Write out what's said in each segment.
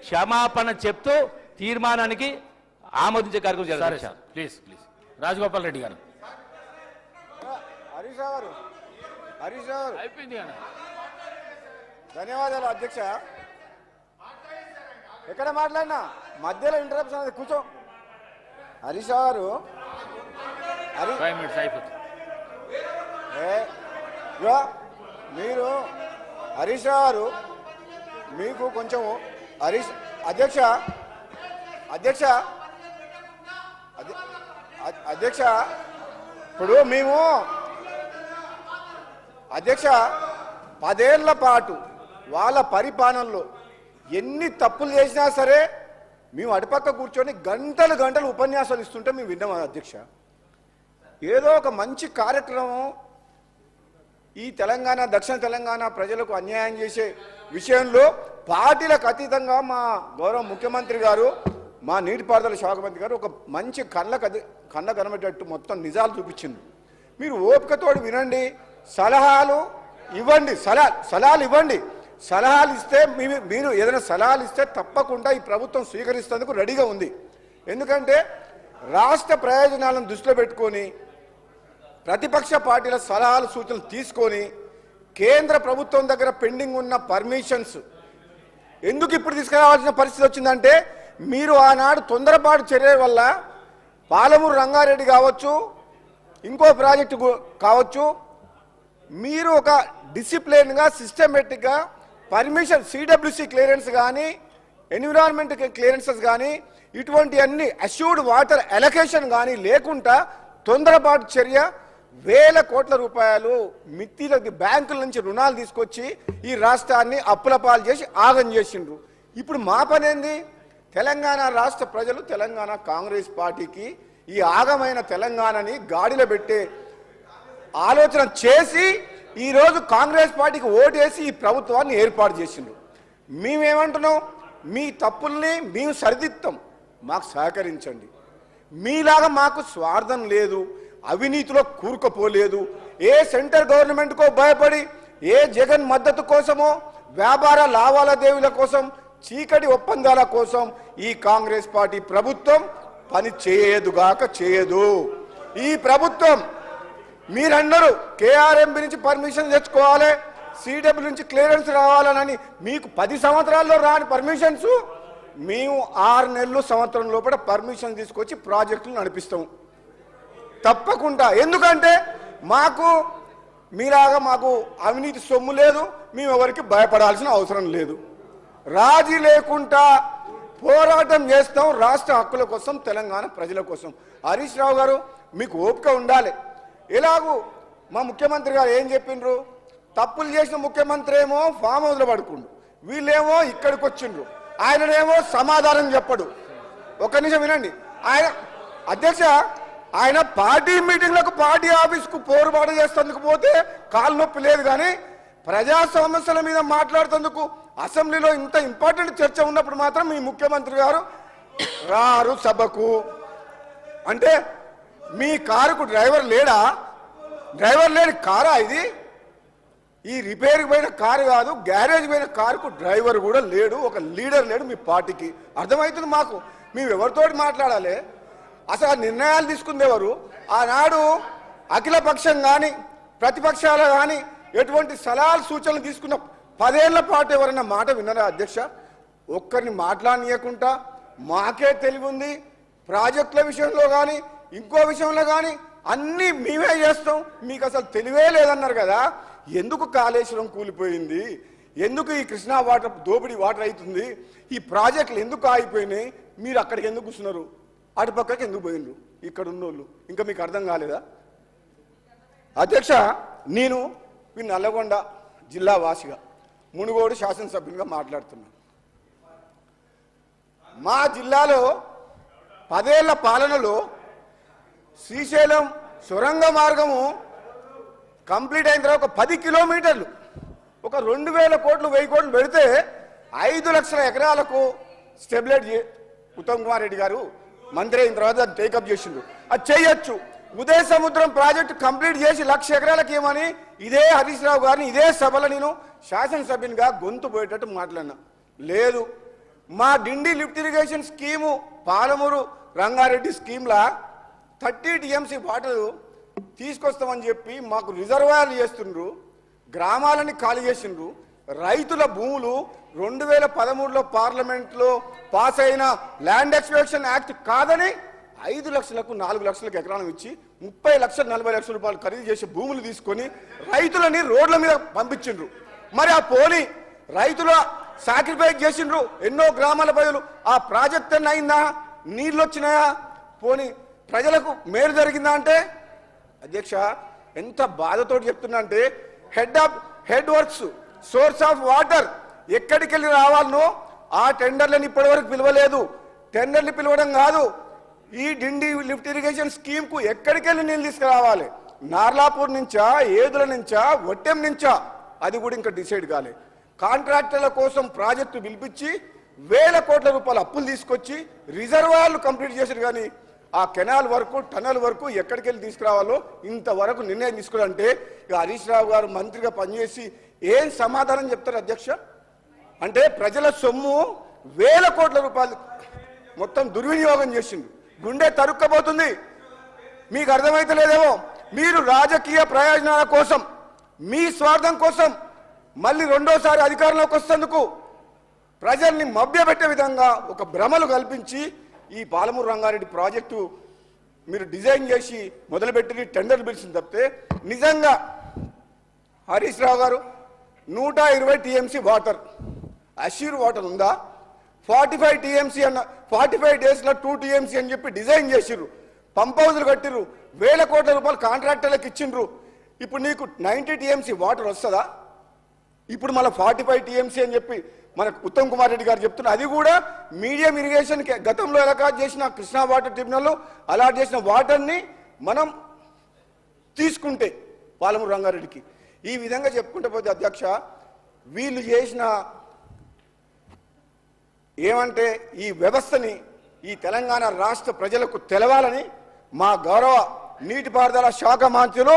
క్షమాపణ చెప్తూ తీర్మానానికి ఆమోదించే కార్యక్రమం జరుగుతుంది. ప్లీజ్ ప్లీజ్ రాజగోపాల్ రెడ్డి గారు. హరీష్ రావు అయిపోయింది కదా. ధన్యవాదాలు అధ్యక్ష. ఎక్కడ మాట్లాడినా మధ్యలో ఇంటరప్షన్ అనేది కూర్చో. హరీష్ రావు గారు 5 minutes అయిపోతుంది. మీరు హరీష్ రావు గారు మీకు కొంచెం అధ్యక్ష ఇప్పుడు మేము అధ్యక్ష 10 ఏళ్ల పాటు వాళ్ళ పరిపాలనలో ఎన్ని తప్పులు చేసినా సరే మేము అటుపక్క కూర్చొని గంటలు గంటలు ఉపన్యాసాలు ఇస్తుంటే మేము విన్నాం అధ్యక్ష. ఏదో ఒక మంచి కార్యక్రమం ఈ తెలంగాణ దక్షిణ తెలంగాణ ప్రజలకు అన్యాయం చేసే విషయంలో పార్టీలకు అతీతంగా మా గౌరవ ముఖ్యమంత్రి గారు, మా నీటిపారుదల శాఖ మంత్రి గారు ఒక మంచి కళ్ళ కనబడేటట్టు మొత్తం నిజాలు చూపించింది. మీరు ఓపికతోడు వినండి, సలహాలు ఇవ్వండి. సలహాలు ఇస్తే మీరు ఏదైనా సలహాలు ఇస్తే తప్పకుండా ఈ ప్రభుత్వం స్వీకరిస్తేందుకు రెడీగా ఉంది. ఎందుకంటే రాష్ట్ర ప్రయోజనాలను దృష్టిలో పెట్టుకొని ప్రతిపక్ష పార్టీల సలహాలు సూచనలు తీసుకొని కేంద్ర ప్రభుత్వం దగ్గర పెండింగ్ ఉన్న పర్మిషన్స్ ఎందుకు ఇప్పుడు తీసుకురావాల్సిన పరిస్థితి వచ్చిందంటే, మీరు ఆనాడు తొందరపాటు చర్య వల్ల పాలమూరు రంగారెడ్డి కావచ్చు, ఇంకో ప్రాజెక్టు కావచ్చు, మీరు ఒక డిసిప్లిన్గా సిస్టమేటిక్గా పర్మిషన్ సిడబ్ల్యూసి క్లియరెన్స్ కానీ ఎన్విరాన్మెంట్ క్లియరెన్సెస్ కానీ ఇటువంటి అన్ని అష్యూర్డ్ వాటర్ అలొకేషన్ కానీ లేకుండా తొందరపాటు చర్య వేల కోట్ల రూపాయలు మిత్తిల బ్యాంకుల నుంచి రుణాలు తీసుకొచ్చి ఈ రాష్ట్రాన్ని అప్పుల పాలు చేసి ఆగం చేసిండ్రు. ఇప్పుడు మా పనేంది? తెలంగాణ రాష్ట్ర ప్రజలు తెలంగాణ కాంగ్రెస్ పార్టీకి ఈ ఆగమైన తెలంగాణని గాడిలో పెట్టే ఆలోచన చేసి ఈరోజు కాంగ్రెస్ పార్టీకి ఓటేసి ఈ ప్రభుత్వాన్ని ఏర్పాటు చేసిండ్రు. మేమేమంటున్నాం? మీ తప్పుల్ని మేము సరిదిద్దాం, మాకు సహకరించండి. మీలాగా మాకు స్వార్థం లేదు, అవినీతిలో కూరుకుపోలేదు. ఏ సెంటర్ గవర్నమెంట్కో భయపడి, ఏ జగన్ మద్దతు కోసమో, వ్యాపార లావాదేవీల కోసం, చీకటి ఒప్పందాల కోసం ఈ కాంగ్రెస్ పార్టీ ప్రభుత్వం పని చేయదు. ఈ ప్రభుత్వం మీరందరూ కేఆర్ఎంబి నుంచి పర్మిషన్ తెచ్చుకోవాలి, సిడబ్ల్యూ నుంచి క్లియరెన్స్ రావాలని మీకు 10 సంవత్సరాల్లో రాని పర్మిషన్స్ మేము 6 నెలలు సంవత్సరం లోపల పర్మిషన్ తీసుకొచ్చి ప్రాజెక్టులు నడిపిస్తాం తప్పకుండా. ఎందుకంటే మీలాగా మాకు అవినీతి సొమ్ము లేదు, మేము ఎవరికి భయపడాల్సిన అవసరం లేదు. రాజీ లేకుండా పోరాటం చేస్తాం రాష్ట్ర హక్కుల కోసం, తెలంగాణ ప్రజల కోసం. హరీష్ రావు గారు మీకు ఓపిక ఉండాలి. ఎలాగూ మా ముఖ్యమంత్రి గారు ఏం చెప్పిండ్రు? తప్పులు చేసిన ముఖ్యమంత్రి ఏమో ఫామ్ హౌస్లో పడుకుండు, వీళ్ళేమో ఇక్కడికి వచ్చిండ్రు, ఆయననేమో సమాధానం చెప్పడు. ఒక్క నిమిషం వినండి. ఆయన పార్టీ మీటింగ్లకు, పార్టీ ఆఫీస్కు పోరుబాటు చేసేందుకు పోతే కాలు నొప్పి లేదు, కానీ ప్రజా సమస్యల మీద మాట్లాడుతందుకు అసెంబ్లీలో ఇంత ఇంపార్టెంట్ చర్చ ఉన్నప్పుడు మాత్రం మీ ముఖ్యమంత్రి గారు రారు సభకు. అంటే మీ కారుకు డ్రైవర్ లేడా? డ్రైవర్ లేని కారా ఇది? ఈ రిపేర్కి పోయిన కారు కాదు, గ్యారేజ్ పోయిన కారుకు డ్రైవర్ కూడా లేడు, ఒక లీడర్ లేడు మీ పార్టీకి. అర్థమవుతుంది మాకు. మేము ఎవరితోటి మాట్లాడాలి? అసలు ఆ నిర్ణయాలు తీసుకుంది ఎవరు? ఆనాడు అఖిల పక్షం కానీ ప్రతిపక్షాలు కానీ ఎటువంటి సలహాలు సూచనలు తీసుకున్న 10 ఏళ్ల పాటు ఎవరైనా మాట విన్నారా అధ్యక్ష? ఒక్కరిని మాట్లాడనీయకుండా మాకే తెలివి ఉంది, ప్రాజెక్టుల విషయంలో కానీ ఇంకో విషయంలో కానీ అన్నీ మేమే చేస్తాం, మీకు అసలు తెలివే లేదన్నారు కదా. ఎందుకు కాళేశ్వరం కూలిపోయింది? ఎందుకు ఈ కృష్ణా వాటర్ దోపిడీ వాటర్ అవుతుంది? ఈ ప్రాజెక్టులు ఎందుకు ఆగిపోయినాయి? మీరు అక్కడికి ఎందుకు కూర్చున్నారు? అటుపక్కకి ఎందుకు పోయినరు? ఇక్కడ ఉన్నోళ్ళు ఇంకా మీకు అర్థం కాలేదా? అధ్యక్ష, నేను నల్లగొండ జిల్లా వాసిగా, మునుగోడు శాసనసభ్యునిగా మాట్లాడుతున్నాను. మా జిల్లాలో 10 ఏళ్ల పాలనలో శ్రీశైలం సొరంగ మార్గము కంప్లీట్ అయిన తర్వాత ఒక 10 కిలోమీటర్లు, ఒక 2000 కోట్లు 1000 కోట్లు పెడితే 5 లక్షల ఎకరాలకు స్టెబిలైజ్ ఉత్తమ్ కుమార్ రెడ్డి గారు మంత్రి అయిన తర్వాత టేకప్ చేసిండు. అది చేయొచ్చు. ఉదయ సముద్రం ప్రాజెక్టు కంప్లీట్ చేసి 1,00,000 ఎకరాలకు ఏమని ఇదే హరీష్ రావు గారిని ఇదే సభలో నేను శాసనసభ్యునిగా గొంతు పోయేటట్టు మాట్లాడినా. లేదు. మా Dindi lift irrigation scheme Palamuru Rangareddy స్కీమ్లా 30 టీఎంసీ వాటర్ తీసుకొస్తామని చెప్పి మాకు రిజర్వాయర్లు చేస్తుండ్రు, గ్రామాలని ఖాళీ చేసిండ్రు. రైతుల భూములు 2013లో పార్లమెంట్లో పాస్ అయిన ల్యాండ్ ఎక్స్ప్లోరేషన్ యాక్ట్ కాదని 5 లక్షలకు 4 లక్షలకు ఎకరాలు ఇచ్చి 30 లక్షలు 40 లక్షల రూపాయలు ఖరీదు చేసి భూములు తీసుకొని రైతులని రోడ్ల మీద పంపించిండ్రు. మరి ఆ పోని రైతుల సాక్రిఫైస్ చేసిండ్రు ఎన్నో గ్రామాల ప్రజలు. ఆ ప్రాజెక్ట్ అన్న అయిందా? నీళ్ళు వచ్చినాయా? పోని ప్రజలకు మేలు జరిగిందా అంటే అధ్యక్ష ఎంత బాధతో చెప్తున్నా అంటే head works source of water ఎక్కడికి వెళ్ళి రావాలనో ఆ టెండర్లను ఇప్పటివరకు పిలవలేదు. టెండర్లు పిలవడం కాదు, ఈ డిండి లిఫ్ట్ ఇరిగేషన్ స్కీమ్ కు ఎక్కడికి వెళ్ళి నీళ్ళు తీసుకురావాలి, నార్లాపూర్ నుంచా, ఏదుల నుంచా, ఒట్టెం నుంచా, అది కూడా ఇంకా డిసైడ్ కాలే. కాంట్రాక్టర్ల కోసం ప్రాజెక్టు పిలిపించి వేల కోట్ల రూపాయల అప్పులు తీసుకొచ్చి రిజర్వాయర్లు కంప్లీట్ చేశారు. కానీ ఆ కెనాల్ వరకు టనల్ వరకు ఎక్కడికి వెళ్ళి తీసుకురావాలో ఇంతవరకు నిర్ణయం తీసుకోవాలంటే ఇక హరీష్ రావు గారు మంత్రిగా పనిచేసి ఏం సమాధానం చెప్తారు అధ్యక్ష? అంటే ప్రజల సొమ్ము వేల కోట్ల రూపాయలు మొత్తం దుర్వినియోగం చేసింది. గుండె తరుక్కపోతుంది. మీకు అర్థమైతే లేదేమో. మీరు రాజకీయ ప్రయోజనాల కోసం, మీ స్వార్థం కోసం మళ్ళీ రెండోసారి అధికారంలోకి వస్తేందుకు ప్రజల్ని మభ్యపెట్టే విధంగా ఒక భ్రమలు కల్పించి ఈ పాలమూరు రంగారెడ్డి ప్రాజెక్టు మీరు డిజైన్ చేసి మొదలుపెట్టి టెండర్లు పిలిచింది తప్పితే నిజంగా హరీష్ రావు గారు 120 టీఎంసీ వాటర్ అష్యూర్ వాటర్ ఉందా? 45 టీఎంసీ అన్న 45 డేస్లో 2 టీఎంసీ అని చెప్పి డిజైన్ చేసిర్రు, పంప్ హౌజులు కట్టిర్రు, వేల కోట్ల రూపాయలు కాంట్రాక్టర్లకు ఇచ్చిండ్రు. ఇప్పుడు నీకు 90 టీఎంసీ వాటర్ వస్తుందా? ఇప్పుడు మళ్ళీ 45 టీఎంసీ అని చెప్పి మనకు ఉత్తమ్ కుమార్ రెడ్డి గారు చెప్తున్నారు. అది కూడా మీడియం ఇరిగేషన్ గతంలో అలాట్ చేసిన కృష్ణా వాటర్ ట్రిబ్యునల్లో అలాట్ చేసిన వాటర్ని మనం తీసుకుంటే పాలమూరు రంగారెడ్డికి ఈ విధంగా చెప్పుకుంటే పోతే అధ్యక్ష వీళ్ళు చేసిన ఏమంటే ఈ వ్యవస్థని ఈ తెలంగాణ రాష్ట్ర ప్రజలకు తెలవాలని మా గౌరవ నీటిపారుదల శాఖ మంత్రులు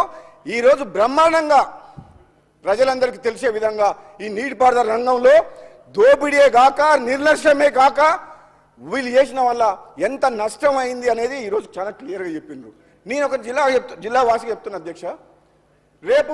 ఈరోజు బ్రహ్మాండంగా ప్రజలందరికీ తెలిసే విధంగా ఈ నీటిపారుదల రంగంలో దోపిడీయే కాక నిర్లక్ష్యమే కాక వీళ్ళు చేసిన వల్ల ఎంత నష్టం అయింది అనేది ఈరోజు చాలా క్లియర్గా చెప్పిండ్రు. నేను ఒక జిల్లా వాసిగా చెప్తున్నా అధ్యక్ష, రేపు